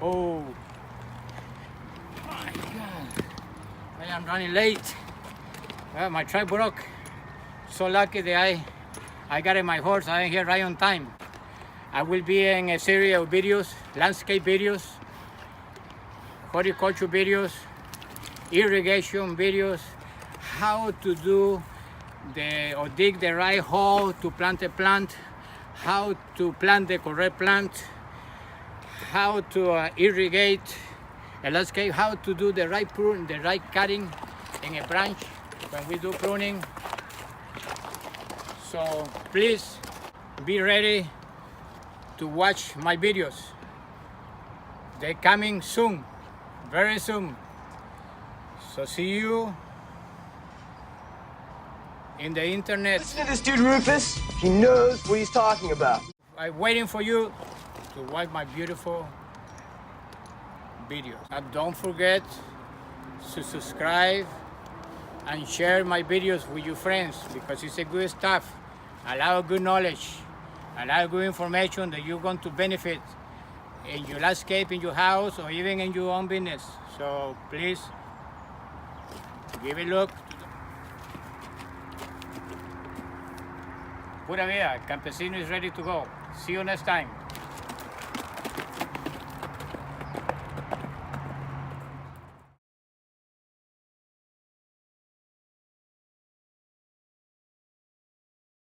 Oh, my God. I am running late. My truck broke. So lucky that I got in my horse. I am here right on time. I will be in a series of videos, landscape videos, horticulture videos, irrigation videos, how to do or dig the right hole to plant a plant, how to plant the correct plant, how to irrigate a landscape, how to do the right prune, the right cutting in a branch when we do pruning. So please be ready to watch my videos. They're coming soon, very soon. So see you in the internet. Listen to this dude, Rufus. He knows what he's talking about. I'm waiting for you to watch my beautiful videos. And don't forget to subscribe and share my videos with your friends, because it's a good stuff, a lot of good knowledge, a lot of good information that you're going to benefit in your landscape, in your house, or even in your own business. So please give it a look. Pura Vida, Campesino is ready to go. See you next time.